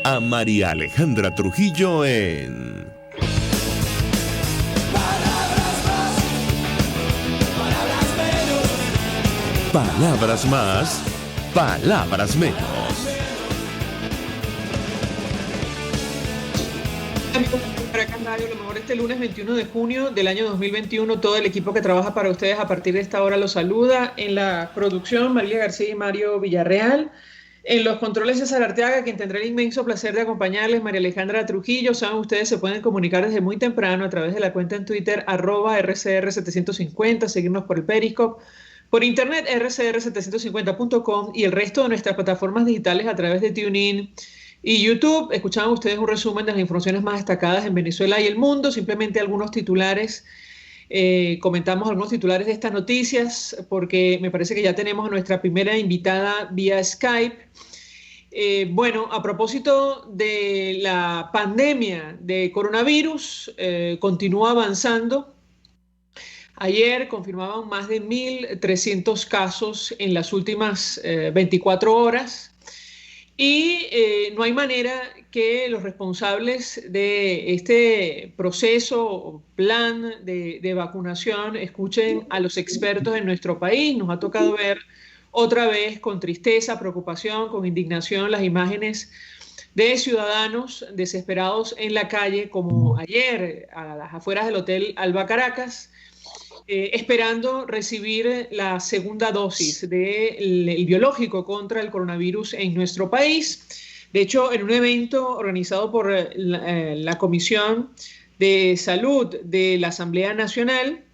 a María Alejandra Trujillo en Palabras más, palabras menos. Amigos de Caracas Radio, lo mejor este lunes 21 de junio del año 2021. Todo el equipo que trabaja para ustedes a partir de esta hora los saluda. En la producción, María García y Mario Villarreal. En los controles, César Arteaga, quien tendrá el inmenso placer de acompañarles, María Alejandra Trujillo. Saben, ustedes se pueden comunicar desde muy temprano a través de la cuenta en Twitter, @RCR750, seguirnos por el Periscope, por internet, rcr750.com y el resto de nuestras plataformas digitales a través de TuneIn y YouTube. Escuchaban ustedes un resumen de las informaciones más destacadas en Venezuela y el mundo, simplemente algunos titulares. Comentamos algunos titulares de estas noticias porque me parece que ya tenemos a nuestra primera invitada vía Skype. Bueno, a propósito de la pandemia de coronavirus, continúa avanzando. Ayer confirmaban más de 1.300 casos en las últimas 24 horas. Y no hay manera que los responsables de este proceso o plan de vacunación escuchen a los expertos en nuestro país. Nos ha tocado ver otra vez con tristeza, preocupación, con indignación las imágenes de ciudadanos desesperados en la calle, como ayer a las afueras del Hotel Alba Caracas, esperando recibir la segunda dosis del biológico contra el coronavirus en nuestro país. De hecho, en un evento organizado por la Comisión de Salud de la Asamblea Nacional,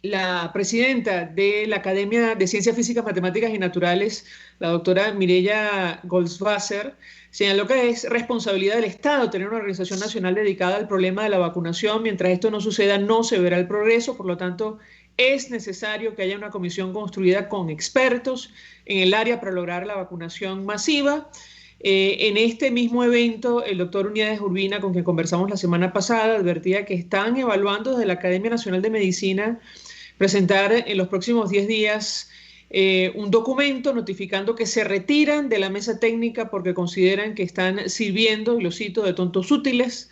la presidenta de la Academia de Ciencias Físicas, Matemáticas y Naturales, la doctora Mireya Goldswasser, señaló que es responsabilidad del Estado tener una organización nacional dedicada al problema de la vacunación. Mientras esto no suceda, no se verá el progreso. Por lo tanto, es necesario que haya una comisión construida con expertos en el área para lograr la vacunación masiva. En este mismo evento, el doctor Uníades Urbina, con quien conversamos la semana pasada, advertía que están evaluando desde la Academia Nacional de Medicina presentar en los próximos 10 días un documento notificando que se retiran de la mesa técnica porque consideran que están sirviendo, y lo cito, de tontos útiles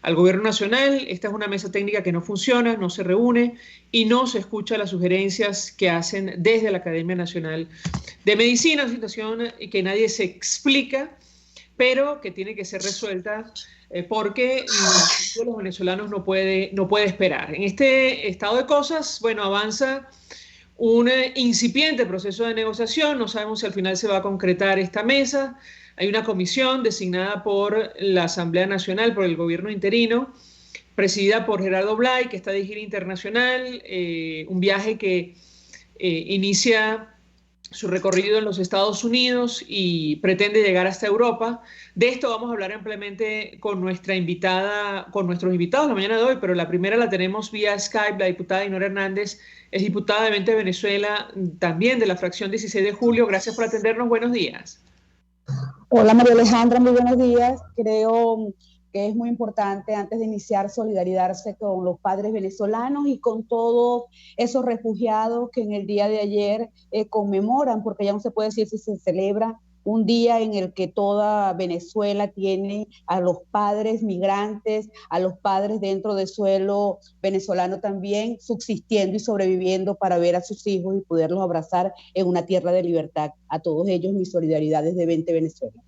al gobierno nacional. Esta es una mesa técnica que no funciona, no se reúne y no se escucha las sugerencias que hacen desde la Academia Nacional de Medicina, una situación que nadie se explica, pero que tiene que ser resuelta porque los venezolanos no puede esperar. En este estado de cosas, bueno, avanza un incipiente proceso de negociación. No sabemos si al final se va a concretar esta mesa. Hay una comisión designada por la Asamblea Nacional, por el gobierno interino, presidida por Gerardo Blay, que está de gira internacional, un viaje que inicia su recorrido en los Estados Unidos y pretende llegar hasta Europa. De esto vamos a hablar ampliamente con nuestra invitada, con nuestros invitados la mañana de hoy, pero la primera la tenemos vía Skype, la diputada Dinora Hernández, es diputada de Vente Venezuela, también de la fracción 16 de julio. Gracias por atendernos, buenos días. Hola María Alejandra, muy buenos días. Creo que es muy importante, antes de iniciar, solidarizarse con los padres venezolanos y con todos esos refugiados que en el día de ayer conmemoran, porque ya no se puede decir si se celebra un día en el que toda Venezuela tiene a los padres migrantes, a los padres dentro del suelo venezolano también subsistiendo y sobreviviendo para ver a sus hijos y poderlos abrazar en una tierra de libertad. A todos ellos mi solidaridad desde Vente Venezuela.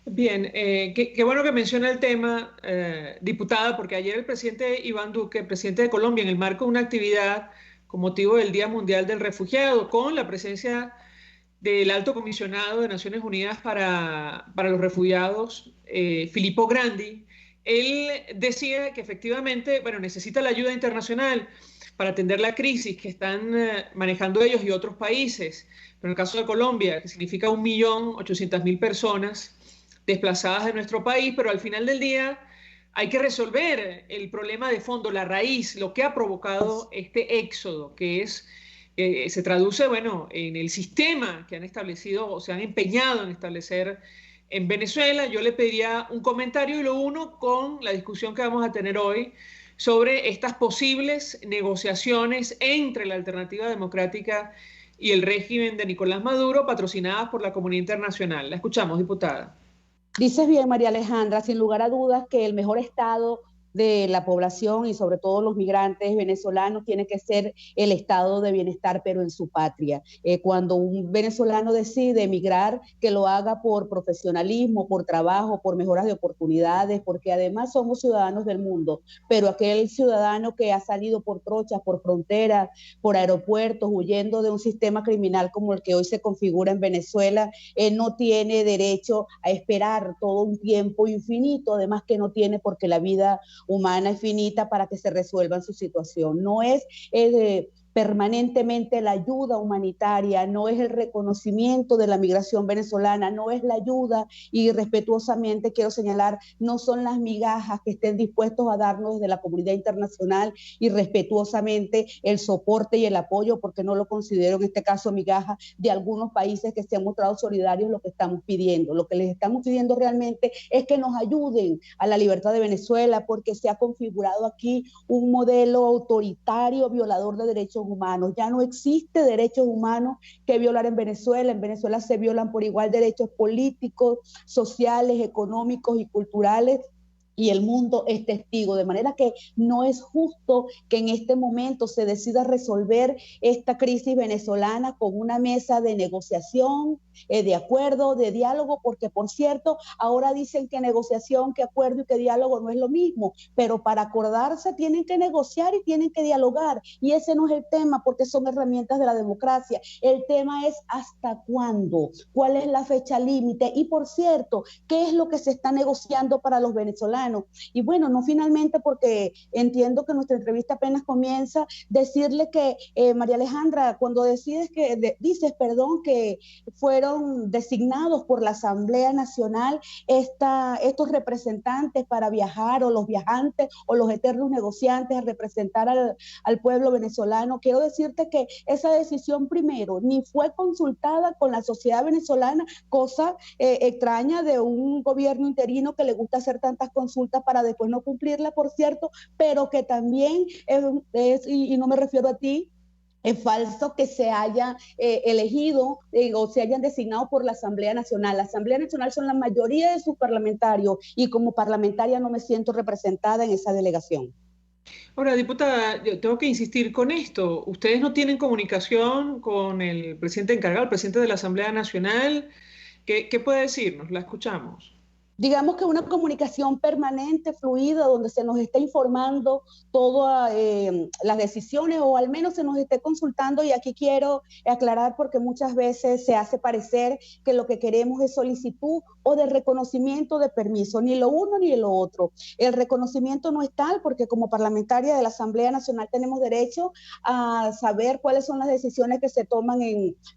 Bien, qué bueno que menciona el tema, diputada, porque ayer el presidente Iván Duque, presidente de Colombia, en el marco de una actividad con motivo del Día Mundial del Refugiado, con la presencia del Alto Comisionado de Naciones Unidas para los Refugiados, Filippo Grandi, él decía que efectivamente, bueno, necesita la ayuda internacional para atender la crisis que están manejando ellos y otros países. Pero en el caso de Colombia, que significa 1.800.000 personas desplazadas de nuestro país, pero al final del día hay que resolver el problema de fondo, la raíz, lo que ha provocado este éxodo, que es se traduce, bueno, en el sistema que han establecido o se han empeñado en establecer en Venezuela. Yo le pediría un comentario y lo uno con la discusión que vamos a tener hoy sobre estas posibles negociaciones entre la Alternativa Democrática y el régimen de Nicolás Maduro, patrocinadas por la comunidad internacional. La escuchamos, diputada. Dices bien, María Alejandra, sin lugar a dudas que el mejor estado de la población y sobre todo los migrantes venezolanos tiene que ser el estado de bienestar, pero en su patria. Cuando un venezolano decide emigrar, que lo haga por profesionalismo, por trabajo, por mejoras de oportunidades, porque además somos ciudadanos del mundo, pero aquel ciudadano que ha salido por trochas, por fronteras, por aeropuertos, huyendo de un sistema criminal como el que hoy se configura en Venezuela, no tiene derecho a esperar todo un tiempo infinito, además que no tiene porque la vida humana es finita para que se resuelva su situación. No es permanentemente la ayuda humanitaria, no es el reconocimiento de la migración venezolana, no es la ayuda, y respetuosamente quiero señalar, no son las migajas que estén dispuestos a darnos desde la comunidad internacional, y respetuosamente el soporte y el apoyo, porque no lo considero en este caso migajas de algunos países que se han mostrado solidarios. Lo que estamos pidiendo, lo que les estamos pidiendo realmente es que nos ayuden a la libertad de Venezuela, porque se ha configurado aquí un modelo autoritario, violador de derechos humanos. Ya no existe derechos humanos que violar en Venezuela. En Venezuela se violan por igual derechos políticos, sociales, económicos y culturales, y el mundo es testigo, de manera que no es justo que en este momento se decida resolver esta crisis venezolana con una mesa de negociación, de acuerdo, de diálogo, porque por cierto, ahora dicen que negociación, que acuerdo y que diálogo no es lo mismo, pero para acordarse tienen que negociar y tienen que dialogar, y ese no es el tema, porque son herramientas de la democracia. El tema es hasta cuándo, cuál es la fecha límite, y por cierto, qué es lo que se está negociando para los venezolanos. Y bueno, no finalmente, porque entiendo que nuestra entrevista apenas comienza, decirle que María Alejandra, cuando dices que fueron designados por la Asamblea Nacional estos representantes para viajar, o los viajantes o los eternos negociantes a representar al pueblo venezolano, quiero decirte que esa decisión primero ni fue consultada con la sociedad venezolana, cosa extraña de un gobierno interino que le gusta hacer tantas consultas para después no cumplirla, por cierto, pero que también y no me refiero a ti, es falso que se haya elegido o se hayan designado por la Asamblea Nacional. La Asamblea Nacional son la mayoría de sus parlamentarios, y como parlamentaria no me siento representada en esa delegación. Ahora, diputada, yo tengo que insistir con esto. ¿Ustedes no tienen comunicación con el presidente encargado, el presidente de la Asamblea Nacional? ¿Qué puede decirnos? La escuchamos. Digamos que una comunicación permanente, fluida, donde se nos esté informando todas las decisiones, o al menos se nos esté consultando. Y aquí quiero aclarar, porque muchas veces se hace parecer que lo que queremos es solicitud o de reconocimiento de permiso, ni lo uno ni lo otro. El reconocimiento no es tal, porque como parlamentaria de la Asamblea Nacional tenemos derecho a saber cuáles son las decisiones que se toman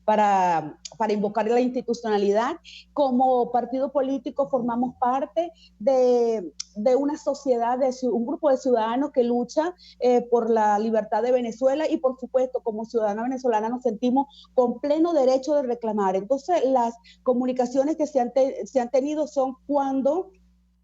para invocar la institucionalidad. Como partido político formamos parte de una sociedad, de un grupo de ciudadanos que lucha por la libertad de Venezuela, y por supuesto como ciudadana venezolana nos sentimos con pleno derecho de reclamar. Entonces las comunicaciones que se han tenido son cuando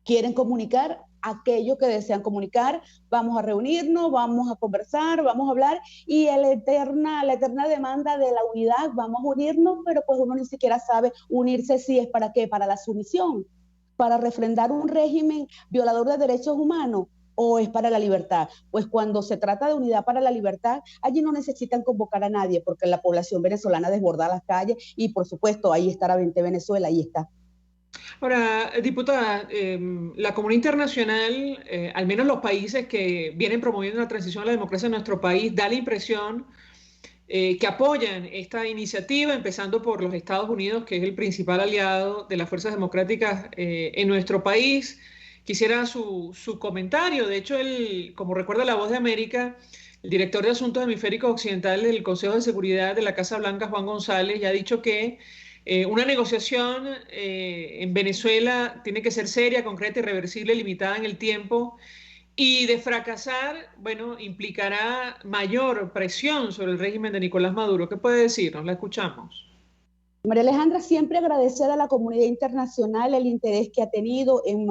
quieren comunicar aquello que desean comunicar. Vamos a reunirnos, vamos a conversar, vamos a hablar, y la eterna demanda de la unidad, vamos a unirnos, pero pues uno ni siquiera sabe unirse si es para qué, para la sumisión, para refrendar un régimen violador de derechos humanos, o es para la libertad. Pues cuando se trata de unidad para la libertad, allí no necesitan convocar a nadie, porque la población venezolana desborda las calles, y por supuesto ahí estará 20 Venezuela, ahí está. Ahora, diputada, la comunidad internacional, al menos los países que vienen promoviendo la transición a la democracia en nuestro país, da la impresión que apoyan esta iniciativa, empezando por los Estados Unidos, que es el principal aliado de las fuerzas democráticas en nuestro país. Quisiera su comentario. De hecho, como recuerda La Voz de América, el director de Asuntos Hemisféricos Occidentales del Consejo de Seguridad de la Casa Blanca, Juan González, ya ha dicho que una negociación en Venezuela tiene que ser seria, concreta, irreversible, limitada en el tiempo, y de fracasar, bueno, implicará mayor presión sobre el régimen de Nicolás Maduro. ¿Qué puede decirnos? La escuchamos. María Alejandra, siempre agradecer a la comunidad internacional el interés que ha tenido en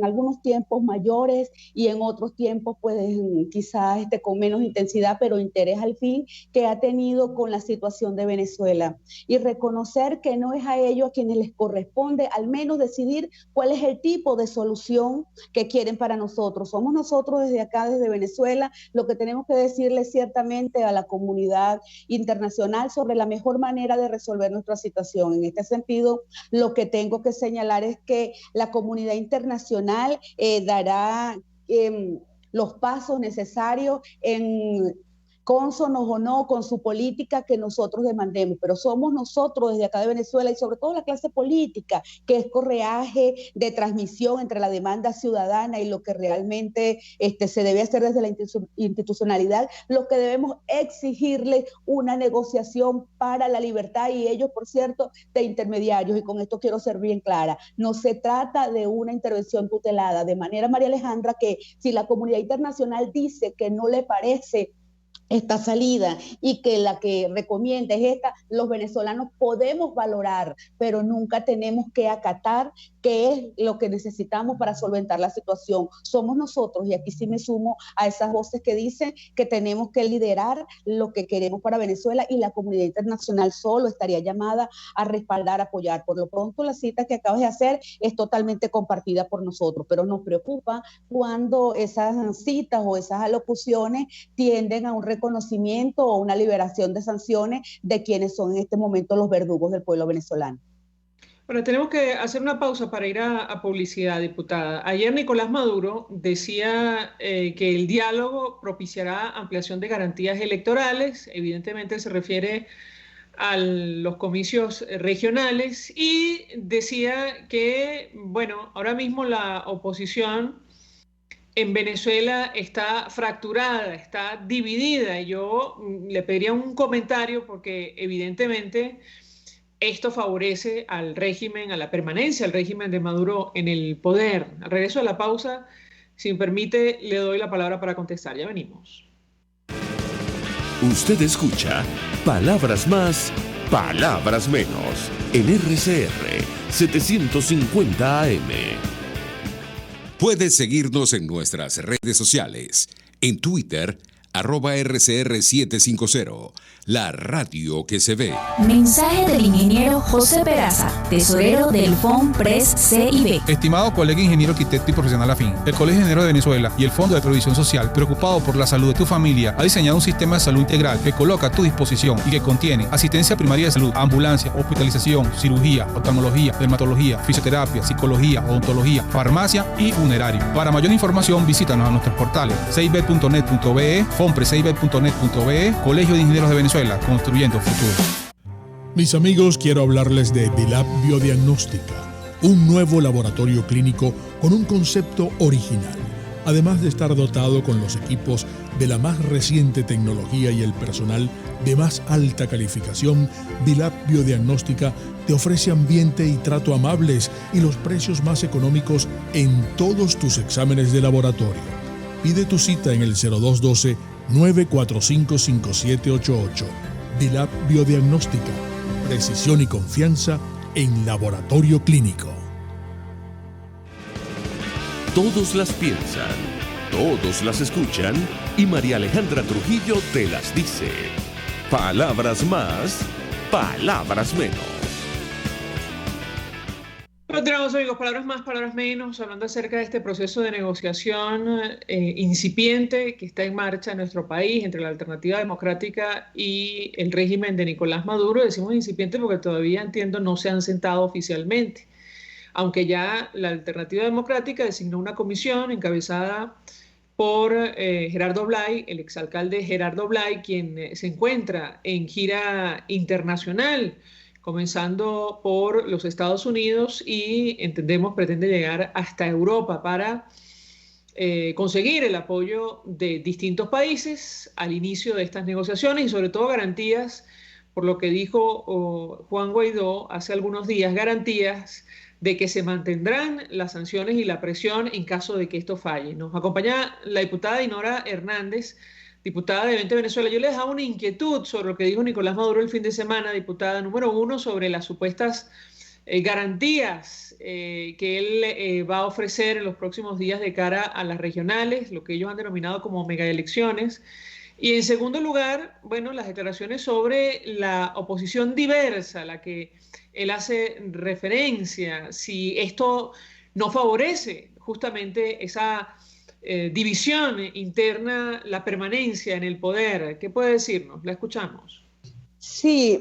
algunos tiempos mayores y en otros tiempos pues quizás con menos intensidad, pero interés al fin que ha tenido con la situación de Venezuela. Y reconocer que no es a ellos a quienes les corresponde al menos decidir cuál es el tipo de solución que quieren para nosotros. Somos nosotros desde acá, desde Venezuela, lo que tenemos que decirle ciertamente a la comunidad internacional sobre la mejor manera de resolver nuestra situación. En este sentido, lo que tengo que señalar es que la comunidad internacional dará los pasos necesarios en cónsonos o no con su política que nosotros demandemos, pero somos nosotros desde acá de Venezuela y sobre todo la clase política, que es correaje de transmisión entre la demanda ciudadana y lo que realmente se debe hacer desde la institucionalidad, lo que debemos exigirle una negociación para la libertad y ellos, por cierto, de intermediarios, y con esto quiero ser bien clara, no se trata de una intervención tutelada, de manera, María Alejandra, que si la comunidad internacional dice que no le parece esta salida y que la que recomienda es esta, los venezolanos podemos valorar, pero nunca tenemos que acatar qué es lo que necesitamos para solventar la situación. Somos nosotros, y aquí sí me sumo a esas voces que dicen que tenemos que liderar lo que queremos para Venezuela y la comunidad internacional solo estaría llamada a respaldar, apoyar. Por lo pronto, la cita que acabas de hacer es totalmente compartida por nosotros, pero nos preocupa cuando esas citas o esas alocuciones tienden a un reconocimiento o una liberación de sanciones de quienes son en este momento los verdugos del pueblo venezolano. Bueno, tenemos que hacer una pausa para ir a publicidad, diputada. Ayer Nicolás Maduro decía que el diálogo propiciará ampliación de garantías electorales. Evidentemente se refiere a los comicios regionales y decía que, bueno, ahora mismo la oposición en Venezuela está fracturada, está dividida. Y yo le pediría un comentario porque evidentemente esto favorece al régimen, a la permanencia del régimen de Maduro en el poder. Al regreso de la pausa, si me permite, le doy la palabra para contestar. Ya venimos. Usted escucha Palabras Más, Palabras Menos en RCR 750 AM. Puedes seguirnos en nuestras redes sociales. En Twitter, @RCR750, la radio que se ve. Mensaje del ingeniero José Peraza, tesorero del FONPRES CIB. Estimado colega ingeniero arquitecto y profesional afín, el Colegio de Ingenieros de Venezuela y el Fondo de Previsión Social, preocupado por la salud de tu familia, ha diseñado un sistema de salud integral que coloca a tu disposición y que contiene asistencia primaria de salud, ambulancia, hospitalización, cirugía, oftalmología, dermatología, fisioterapia, psicología, odontología, farmacia y funerario. Para mayor información, visítanos a nuestros portales cib.net.be, fonprescib.net.be, Colegio de Ingenieros de Venezuela, construyendo futuro. Mis amigos, quiero hablarles de Vilap Biodiagnóstica, un nuevo laboratorio clínico con un concepto original. Además de estar dotado con los equipos de la más reciente tecnología y el personal de más alta calificación, Vilap Biodiagnóstica te ofrece ambiente y trato amables y los precios más económicos en todos tus exámenes de laboratorio. Pide tu cita en el 0212-945-5788. Vilap Biodiagnóstica. Precisión y confianza en laboratorio clínico. Todos las piensan, todos las escuchan y María Alejandra Trujillo te las dice. Palabras más, palabras menos. Continuamos, amigos, palabras más, palabras menos, hablando acerca de este proceso de negociación incipiente que está en marcha en nuestro país entre la alternativa democrática y el régimen de Nicolás Maduro. Decimos incipiente porque todavía, entiendo, no se han sentado oficialmente, aunque ya la alternativa democrática designó una comisión encabezada por Gerardo Blay, el exalcalde Gerardo Blay, quien se encuentra en gira internacional, comenzando por los Estados Unidos y, entendemos, pretende llegar hasta Europa para conseguir el apoyo de distintos países al inicio de estas negociaciones y sobre todo garantías, por lo que dijo Juan Guaidó hace algunos días, garantías de que se mantendrán las sanciones y la presión en caso de que esto falle. Nos acompaña la diputada Dinora Hernández diputada de 20 Venezuela. Yo le dejaba una inquietud sobre lo que dijo Nicolás Maduro el fin de semana, diputada número 1, sobre las supuestas garantías que él va a ofrecer en los próximos días de cara a las regionales, lo que ellos han denominado como megaelecciones. Y en segundo lugar, bueno, las declaraciones sobre la oposición diversa, a la que él hace referencia, si esto no favorece justamente esa división interna, la permanencia en el poder. ¿Qué puede decirnos? La escuchamos. Sí,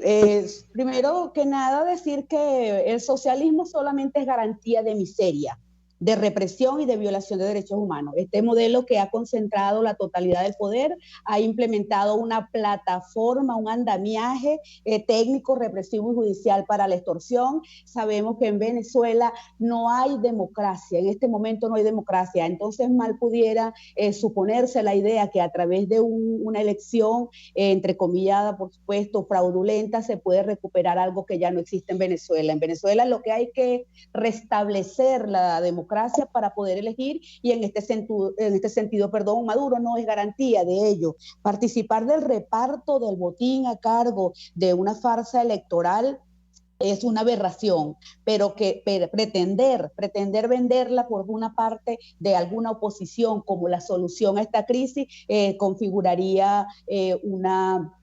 primero que nada decir que el socialismo solamente es garantía de miseria, de represión y de violación de derechos humanos. Este modelo que ha concentrado la totalidad del poder ha implementado una plataforma, un andamiaje técnico, represivo y judicial para la extorsión. Sabemos que en Venezuela no hay democracia, en este momento no hay democracia, entonces mal pudiera suponerse la idea que a través de una elección, entrecomillada, por supuesto, fraudulenta, se puede recuperar algo que ya no existe en Venezuela. En Venezuela lo que hay que restablecer la democracia para poder elegir, y en este sentido, Maduro no es garantía de ello. Participar del reparto del botín a cargo de una farsa electoral es una aberración, pero que pretender venderla por una parte de alguna oposición como la solución a esta crisis configuraría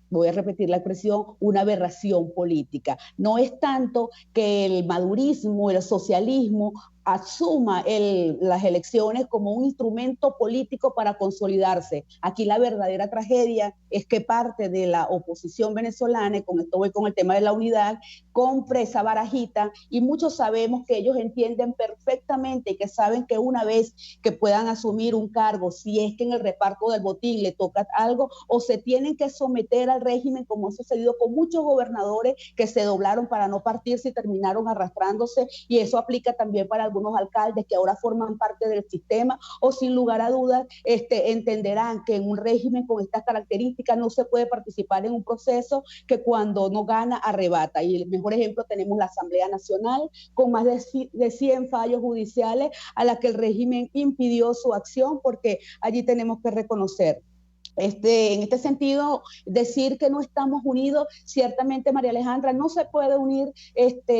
voy a repetir la expresión, una aberración política. No es tanto que el madurismo, el socialismo asuma las elecciones como un instrumento político para consolidarse. Aquí la verdadera tragedia es que parte de la oposición venezolana, y con esto voy con el tema de la unidad, compre esa barajita, y muchos sabemos que ellos entienden perfectamente y que saben que una vez que puedan asumir un cargo, si es que en el reparto del botín le toca algo, o se tienen que someter al régimen, como ha sucedido con muchos gobernadores que se doblaron para no partirse y terminaron arrastrándose, y eso aplica también para algunos alcaldes que ahora forman parte del sistema, o sin lugar a dudas entenderán que en un régimen con estas características no se puede participar en un proceso que cuando no gana arrebata. Y el mejor ejemplo tenemos la Asamblea Nacional, con más de 100 fallos judiciales a la que el régimen impidió su acción, porque allí tenemos que reconocer. En este sentido, decir que no estamos unidos, ciertamente, María Alejandra, no se puede unir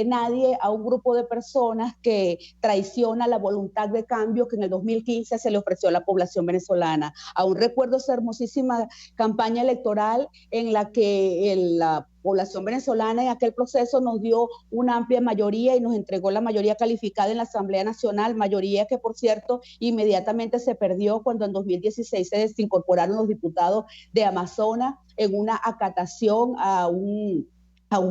nadie a un grupo de personas que traiciona la voluntad de cambio que en el 2015 se le ofreció a la población venezolana. Aún recuerdo esa hermosísima campaña electoral en la que la población venezolana en aquel proceso nos dio una amplia mayoría y nos entregó la mayoría calificada en la Asamblea Nacional, mayoría que, por cierto, inmediatamente se perdió cuando en 2016 se desincorporaron los diputados de Amazonas en una acatación a un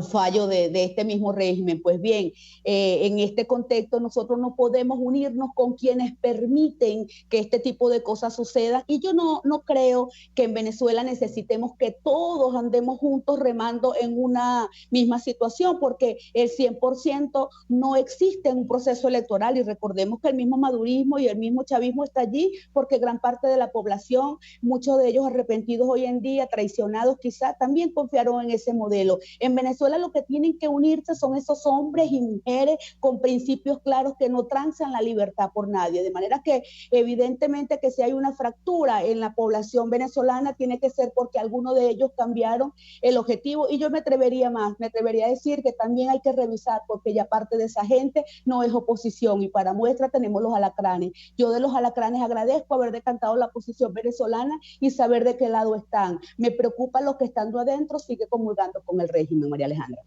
fallo de este mismo régimen. Pues bien, en este contexto nosotros no podemos unirnos con quienes permiten que este tipo de cosas sucedan, y yo no creo que en Venezuela necesitemos que todos andemos juntos remando en una misma situación, porque el 100% no existe en un proceso electoral, y recordemos que el mismo madurismo y el mismo chavismo está allí porque gran parte de la población, muchos de ellos arrepentidos hoy en día, traicionados quizá, también confiaron en ese modelo. En Venezuela lo que tienen que unirse son esos hombres y mujeres con principios claros que no transan la libertad por nadie, de manera que evidentemente que si hay una fractura en la población venezolana tiene que ser porque algunos de ellos cambiaron el objetivo, y yo me atrevería a decir que también hay que revisar porque ya parte de esa gente no es oposición, y para muestra tenemos los alacranes. Yo de los alacranes agradezco haber decantado la posición venezolana y saber de qué lado están. Me preocupa los que estando adentro sigue comulgando con el régimen, María Alejandra.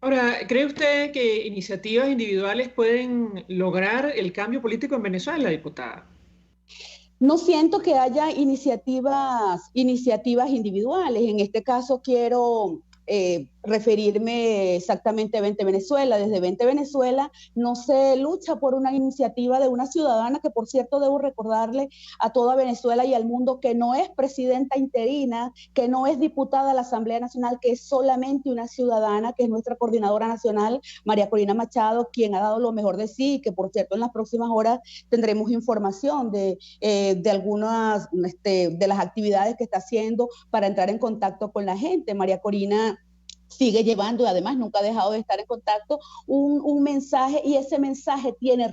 Ahora, ¿cree usted que iniciativas individuales pueden lograr el cambio político en Venezuela, diputada? No siento que haya iniciativas individuales. En este caso quiero referirme exactamente a 20 Venezuela. Desde 20 Venezuela no se lucha por una iniciativa de una ciudadana que, por cierto, debo recordarle a toda Venezuela y al mundo que no es presidenta interina, que no es diputada a la Asamblea Nacional, que es solamente una ciudadana, que es nuestra coordinadora nacional, María Corina Machado, quien ha dado lo mejor de sí, y que, por cierto, en las próximas horas tendremos información de algunas de las actividades que está haciendo para entrar en contacto con la gente. María Corina sigue llevando y además nunca ha dejado de estar en contacto un mensaje, y ese mensaje tiene el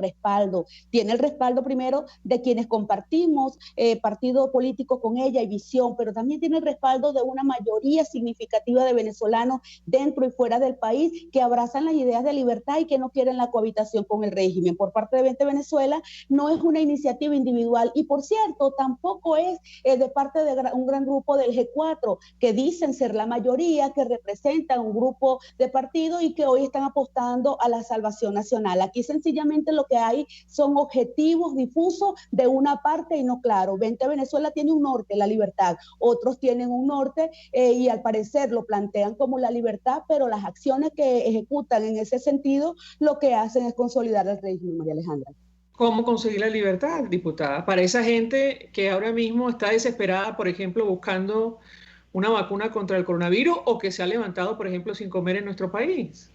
respaldo primero de quienes compartimos partido político con ella y visión, pero también tiene el respaldo de una mayoría significativa de venezolanos dentro y fuera del país que abrazan las ideas de libertad y que no quieren la cohabitación con el régimen. Por parte de Vente Venezuela no es una iniciativa individual, y por cierto tampoco es de parte de un gran grupo del G4, que dicen ser la mayoría, que representan un grupo de partidos y que hoy están apostando a la salvación nacional. Aquí sencillamente lo que hay son objetivos difusos de una parte y no claro. Vente Venezuela tiene un norte, la libertad, otros tienen un norte y al parecer lo plantean como la libertad, pero las acciones que ejecutan en ese sentido lo que hacen es consolidar el régimen, María Alejandra. ¿Cómo conseguir la libertad, diputada? Para esa gente que ahora mismo está desesperada, por ejemplo, buscando una vacuna contra el coronavirus, o que se ha levantado, por ejemplo, sin comer en nuestro país.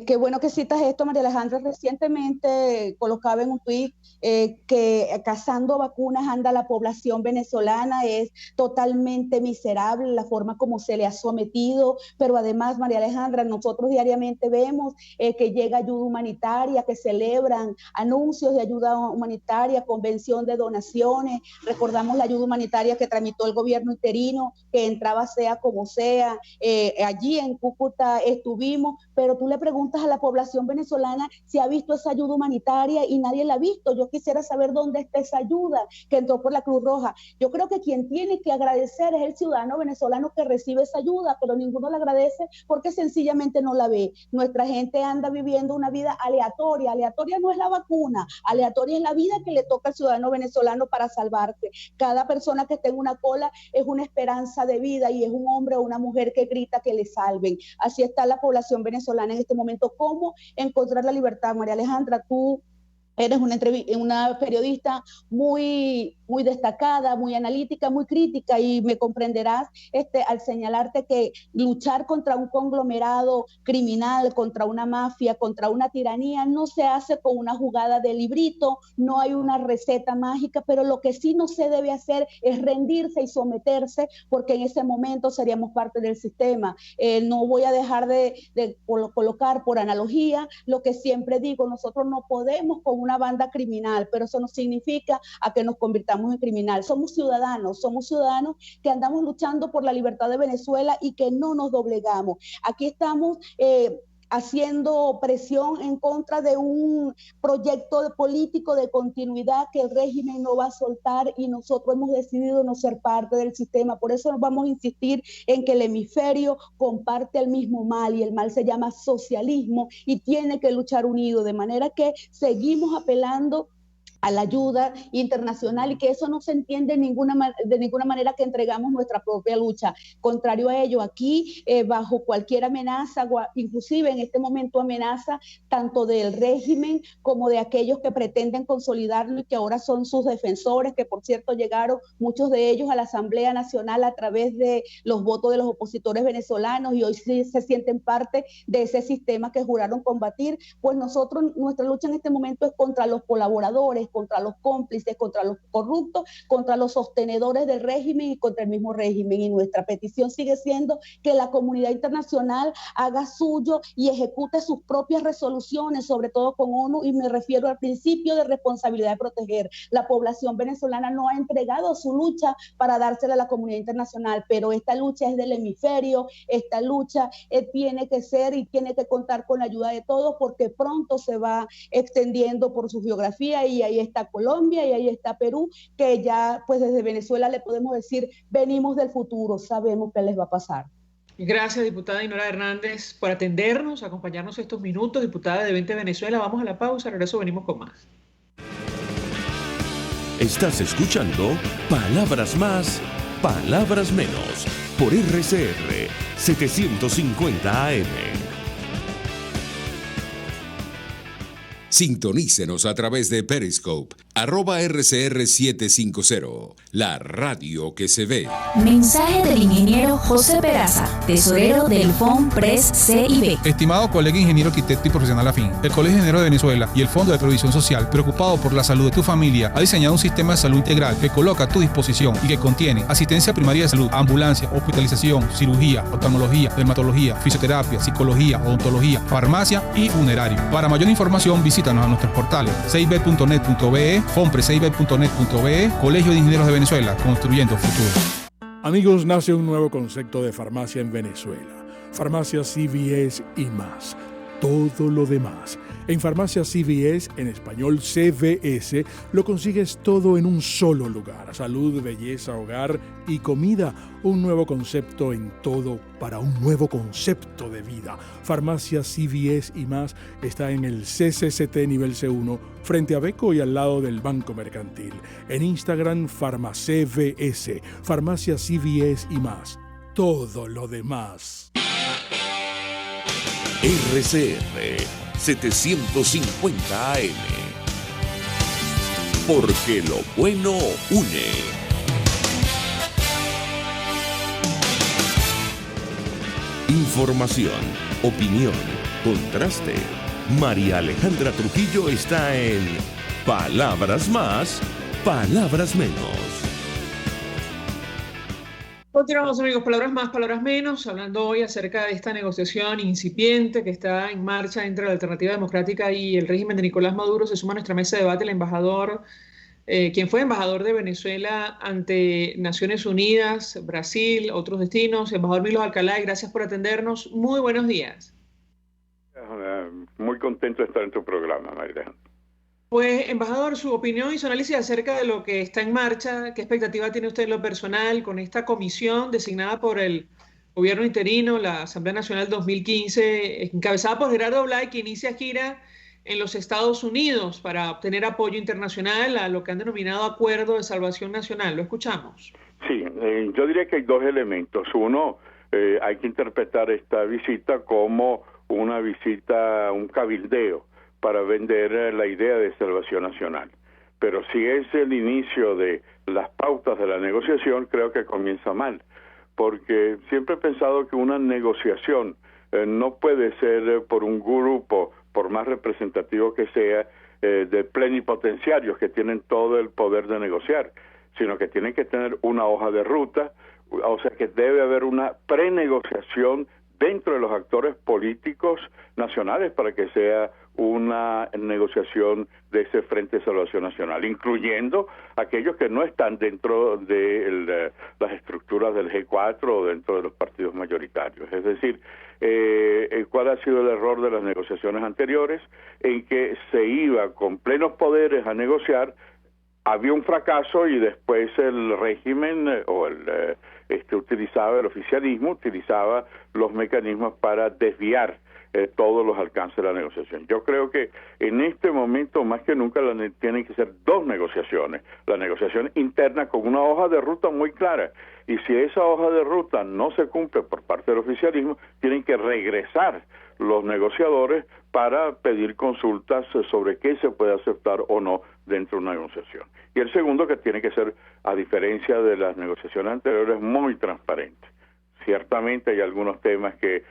Qué bueno que citas esto, María Alejandra. Recientemente colocaba en un tuit que cazando vacunas anda la población venezolana. Es totalmente miserable la forma como se le ha sometido, pero además, María Alejandra, nosotros diariamente vemos que llega ayuda humanitaria, que celebran anuncios de ayuda humanitaria, convención de donaciones. Recordamos la ayuda humanitaria que tramitó el gobierno interino, que entraba sea como sea. Allí en Cúcuta estuvimos, pero tú le preguntas a la población venezolana si ha visto esa ayuda humanitaria y nadie la ha visto. Yo quisiera saber dónde está esa ayuda que entró por la Cruz Roja. Yo creo que quien tiene que agradecer es el ciudadano venezolano que recibe esa ayuda, pero ninguno la agradece porque sencillamente no la ve. Nuestra gente anda viviendo una vida aleatoria. Aleatoria no es la vacuna, aleatoria es la vida que le toca al ciudadano venezolano para salvarse. Cada persona que está en una cola es una esperanza de vida y es un hombre o una mujer que grita que le salven. Así está la población venezolana en este momento. ¿Cómo encontrar la libertad? María Alejandra, tú eres una periodista muy destacada, muy analítica, muy crítica, y me comprenderás al señalarte que luchar contra un conglomerado criminal, contra una mafia, contra una tiranía, no se hace con una jugada de librito, no hay una receta mágica, pero lo que sí no se debe hacer es rendirse y someterse, porque en ese momento seríamos parte del sistema. No voy a dejar de colocar por analogía lo que siempre digo: nosotros no podemos con una banda criminal, pero eso no significa a que nos convirtamos en criminal. Somos ciudadanos que andamos luchando por la libertad de Venezuela y que no nos doblegamos. Aquí estamos haciendo presión en contra de un proyecto político de continuidad que el régimen no va a soltar, y nosotros hemos decidido no ser parte del sistema. Por eso nos vamos a insistir en que el hemisferio comparte el mismo mal, y el mal se llama socialismo y tiene que luchar unido, de manera que seguimos apelando a la ayuda internacional, y que eso no se entiende de ninguna manera que entregamos nuestra propia lucha. Contrario a ello, aquí bajo cualquier amenaza, inclusive en este momento amenaza tanto del régimen como de aquellos que pretenden consolidarlo y que ahora son sus defensores, que por cierto llegaron muchos de ellos a la Asamblea Nacional a través de los votos de los opositores venezolanos, y hoy sí se sienten parte de ese sistema que juraron combatir. Pues nuestra lucha en este momento es contra los colaboradores, contra los cómplices, contra los corruptos, contra los sostenedores del régimen y contra el mismo régimen. Y nuestra petición sigue siendo que la comunidad internacional haga suyo y ejecute sus propias resoluciones, sobre todo con ONU, y me refiero al principio de responsabilidad de proteger. La población venezolana no ha entregado su lucha para dársela a la comunidad internacional, pero esta lucha es del hemisferio, esta lucha tiene que ser y tiene que contar con la ayuda de todos, porque pronto se va extendiendo por su geografía, y ahí está Colombia y ahí está Perú, que ya pues desde Venezuela le podemos decir: venimos del futuro, sabemos qué les va a pasar. Gracias, diputada Dinora Hernández, por atendernos, acompañarnos estos minutos, diputada de Vente Venezuela. Vamos a la pausa, al regreso venimos con más. Estás escuchando Palabras Más, Palabras Menos, por RCR 750 AM. Sintonícenos a través de Periscope @RCR750, la radio que se ve. Mensaje del ingeniero José Peraza, tesorero del FONPRES CIB. Estimado colega ingeniero arquitecto y profesional afín, el Colegio de Ingenieros de Venezuela y el Fondo de Previsión Social, preocupado por la salud de tu familia, ha diseñado un sistema de salud integral que coloca a tu disposición y que contiene asistencia primaria de salud, ambulancia, hospitalización, cirugía, oftalmología, dermatología, fisioterapia, psicología, odontología, farmacia y funerario. Para mayor información, visítanos a nuestros portales 6b.net.be, fonpres6b.net.be, Colegio de Ingenieros de Venezuela, construyendo futuro. Amigos, nace un nuevo concepto de farmacia en Venezuela. Farmacia CVS y más. Todo lo demás. En Farmacia CVS, en español CVS, lo consigues todo en un solo lugar. Salud, belleza, hogar y comida. Un nuevo concepto en todo para un nuevo concepto de vida. Farmacia CVS y más está en el CCCT nivel C1, frente a Beco y al lado del Banco Mercantil. En Instagram, FarmaCVS. Farmacia CVS y más. Todo lo demás. RCR 750 AM. Porque lo bueno une. Información, opinión, contraste. María Alejandra Trujillo está en Palabras Más, Palabras Menos. Continuamos, amigos, palabras más, palabras menos, hablando hoy acerca de esta negociación incipiente que está en marcha entre la Alternativa Democrática y el régimen de Nicolás Maduro. Se suma a nuestra mesa de debate el embajador, quien fue embajador de Venezuela ante Naciones Unidas, Brasil, otros destinos, embajador Milos Alcalá, y gracias por atendernos. Muy buenos días. Muy contento de estar en tu programa, María. Pues, embajador, su opinión y su análisis acerca de lo que está en marcha, ¿qué expectativa tiene usted en lo personal con esta comisión designada por el gobierno interino, la Asamblea Nacional 2015, encabezada por Gerardo Blay, que inicia gira en los Estados Unidos para obtener apoyo internacional a lo que han denominado Acuerdo de Salvación Nacional? Lo escuchamos. Sí, yo diría que hay dos elementos. Uno, hay que interpretar esta visita como una visita, un cabildeo, para vender la idea de salvación nacional. Pero si es el inicio de las pautas de la negociación, creo que comienza mal, porque siempre he pensado que una negociación no puede ser por un grupo, por más representativo que sea, de plenipotenciarios que tienen todo el poder de negociar, sino que tienen que tener una hoja de ruta, o sea que debe haber una prenegociación dentro de los actores políticos nacionales para que sea una negociación de ese Frente de Salvación Nacional, incluyendo aquellos que no están dentro de las estructuras del G4 o dentro de los partidos mayoritarios. Es decir, ¿cuál ha sido el error de las negociaciones anteriores? En que se iba con plenos poderes a negociar, había un fracaso y después el régimen o el oficialismo utilizaba los mecanismos para desviar todos los alcances de la negociación. Yo creo que en este momento más que nunca tienen que ser dos negociaciones. La negociación interna con una hoja de ruta muy clara, y si esa hoja de ruta no se cumple por parte del oficialismo, tienen que regresar los negociadores para pedir consultas sobre qué se puede aceptar o no dentro de una negociación. Y el segundo, que tiene que ser, a diferencia de las negociaciones anteriores, muy transparente. Ciertamente hay algunos temas que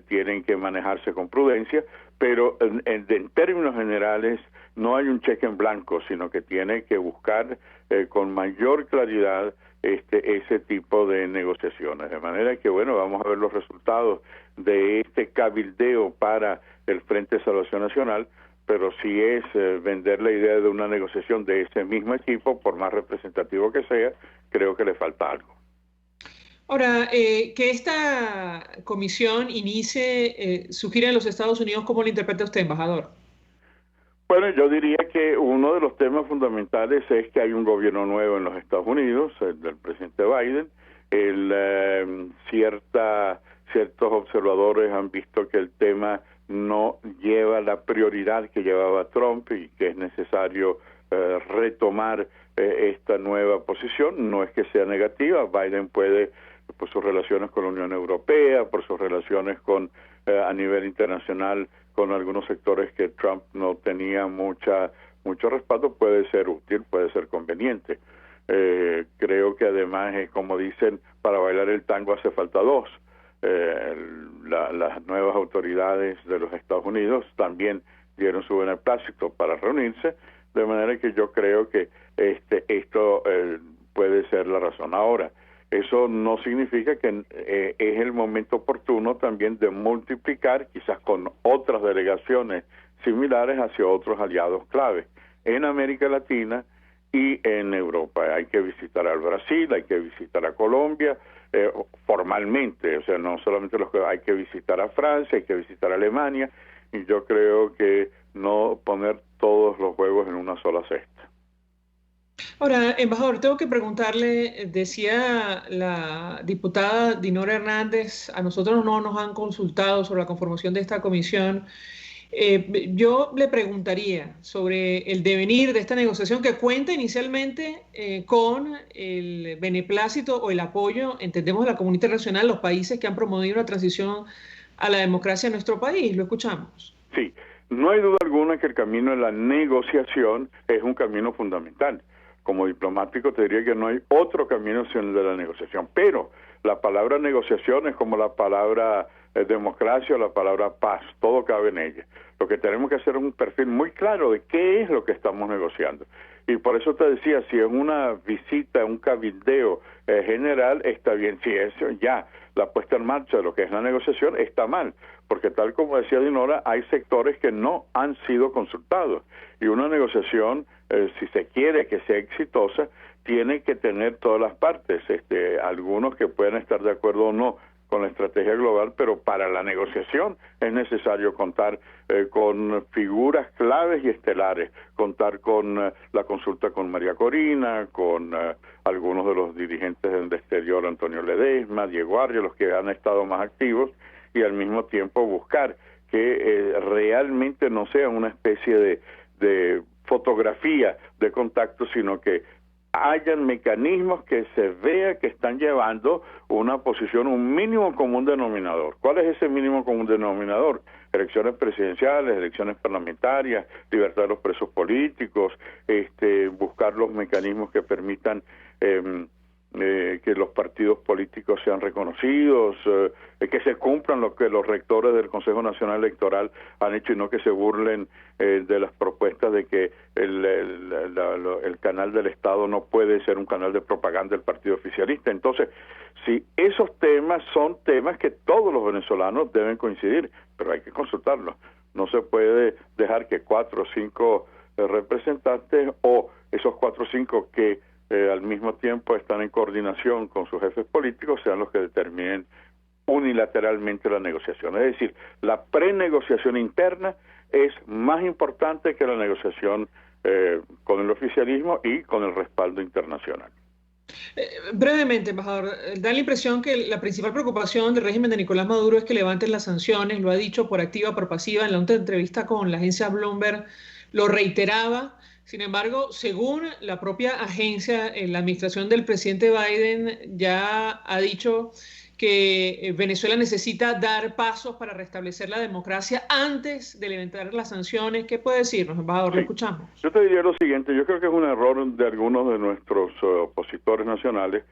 tienen que manejarse con prudencia, pero en términos generales no hay un cheque en blanco, sino que tiene que buscar con mayor claridad ese tipo de negociaciones. De manera que, bueno, vamos a ver los resultados de este cabildeo para el Frente de Salvación Nacional, pero si es vender la idea de una negociación de ese mismo equipo, por más representativo que sea, creo que le falta algo. Ahora, que esta comisión inicie su gira en los Estados Unidos, ¿cómo lo interpreta usted, embajador? Bueno, yo diría que uno de los temas fundamentales es que hay un gobierno nuevo en los Estados Unidos, el del presidente Biden. Ciertos observadores han visto que el tema no lleva la prioridad que llevaba Trump y que es necesario retomar esta nueva posición. No es que sea negativa, Biden puede, por sus relaciones con la Unión Europea, por sus relaciones a nivel internacional con algunos sectores que Trump no tenía mucha mucho respaldo, puede ser útil, puede ser conveniente. Creo que además, como dicen, para bailar el tango hace falta dos. Las nuevas autoridades de los Estados Unidos también dieron su beneplácito para reunirse, de manera que yo creo que esto puede ser la razón. Ahora, eso no significa que es el momento oportuno también de multiplicar, quizás con otras delegaciones similares, hacia otros aliados clave en América Latina y en Europa. Hay que visitar al Brasil, hay que visitar a Colombia, formalmente, o sea, no solamente los que hay que visitar a Francia, hay que visitar a Alemania, y yo creo que no poner todos los huevos en una sola cesta. Ahora, embajador, tengo que preguntarle, decía la diputada Dinora Hernández, a nosotros no nos han consultado sobre la conformación de esta comisión. Yo le preguntaría sobre el devenir de esta negociación que cuenta inicialmente con el beneplácito o el apoyo, entendemos, de la comunidad internacional, los países que han promovido la transición a la democracia en nuestro país. Lo escuchamos. Sí, no hay duda alguna que el camino de la negociación es un camino fundamental. Como diplomático te diría que no hay otro camino sino el de la negociación, pero la palabra negociación es como la palabra democracia o la palabra paz, todo cabe en ella. Lo que tenemos que hacer es un perfil muy claro de qué es lo que estamos negociando. Y por eso te decía, si es una visita, un cabildeo general, está bien. Si es ya la puesta en marcha de lo que es la negociación, está mal, porque tal como decía Dinora, hay sectores que no han sido consultados. Y una negociación, si se quiere que sea exitosa, tiene que tener todas las partes, algunos que pueden estar de acuerdo o no con la estrategia global, pero para la negociación es necesario contar con figuras claves y estelares, contar con la consulta con María Corina, con algunos de los dirigentes del exterior, Antonio Ledesma, Diego Arias, los que han estado más activos, y al mismo tiempo buscar que realmente no sea una especie de fotografía de contacto, sino que hayan mecanismos que se vea que están llevando una posición, un mínimo común denominador. ¿Cuál es ese mínimo común denominador? Elecciones presidenciales, elecciones parlamentarias, libertad de los presos políticos, buscar los mecanismos que permitan que los partidos políticos sean reconocidos, que se cumplan lo que los rectores del Consejo Nacional Electoral han hecho y no que se burlen de las propuestas de que el canal del Estado no puede ser un canal de propaganda del partido oficialista. Entonces, si esos temas son temas que todos los venezolanos deben coincidir, pero hay que consultarlos. No se puede dejar que 4 o 5 representantes o esos 4 o 5 que al mismo tiempo están en coordinación con sus jefes políticos sean los que determinen unilateralmente la negociación. Es decir, la prenegociación interna es más importante que la negociación con el oficialismo y con el respaldo internacional. Brevemente, embajador, da la impresión que la principal preocupación del régimen de Nicolás Maduro es que levanten las sanciones, lo ha dicho por activa, por pasiva, en la última entrevista con la agencia Bloomberg lo reiteraba. Sin embargo, según la propia agencia, la administración del presidente Biden ya ha dicho que Venezuela necesita dar pasos para restablecer la democracia antes de levantar las sanciones. ¿Qué puede decirnos, embajador? Lo escuchamos. Yo te diría lo siguiente, yo creo que es un error de algunos de nuestros opositores nacionales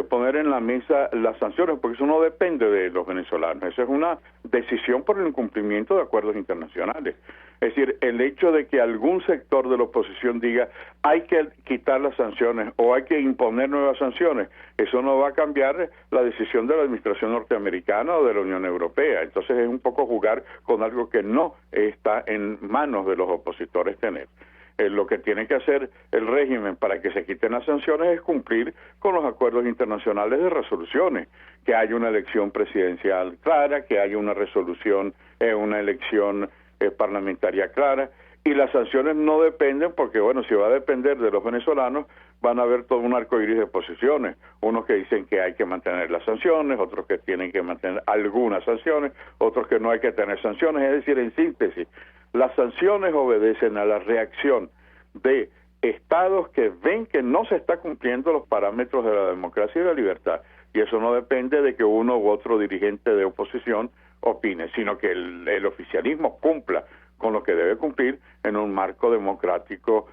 poner en la mesa las sanciones, porque eso no depende de los venezolanos, eso es una decisión por el incumplimiento de acuerdos internacionales. Es decir, el hecho de que algún sector de la oposición diga hay que quitar las sanciones o hay que imponer nuevas sanciones, eso no va a cambiar la decisión de la administración norteamericana o de la Unión Europea. Entonces es un poco jugar con algo que no está en manos de los opositores tener. Lo que tiene que hacer el régimen para que se quiten las sanciones es cumplir con los acuerdos internacionales de resoluciones, que haya una elección presidencial clara, que haya una resolución, una elección parlamentaria clara, y las sanciones no dependen, porque bueno, si va a depender de los venezolanos, van a haber todo un arco iris de posiciones, unos que dicen que hay que mantener las sanciones, otros que tienen que mantener algunas sanciones, otros que no hay que tener sanciones. Es decir, en síntesis, las sanciones obedecen a la reacción de estados que ven que no se está cumpliendo los parámetros de la democracia y la libertad, y eso no depende de que uno u otro dirigente de oposición opine, sino que el oficialismo cumpla con lo que debe cumplir en un marco democrático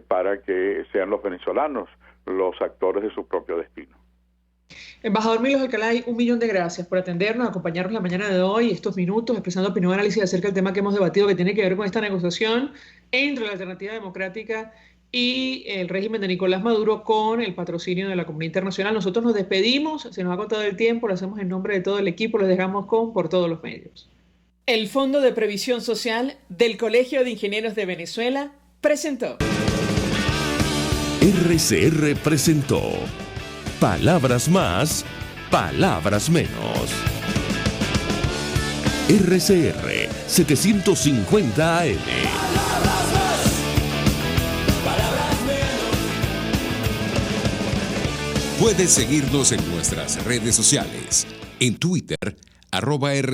para que sean los venezolanos los actores de su propio destino. Embajador Milos Alcalay, 1.000.000 de gracias por atendernos, acompañarnos la mañana de hoy, estos minutos, expresando opinión y análisis acerca del tema que hemos debatido, que tiene que ver con esta negociación entre la Alternativa Democrática y el régimen de Nicolás Maduro con el patrocinio de la comunidad internacional. Nosotros nos despedimos, se nos ha contado el tiempo, lo hacemos en nombre de todo el equipo, les dejamos por todos los medios. El Fondo de Previsión Social del Colegio de Ingenieros de Venezuela presentó. RCR presentó Palabras más, palabras menos. RCR 750 AM. Puedes seguirnos en nuestras redes sociales. En Twitter, @RCR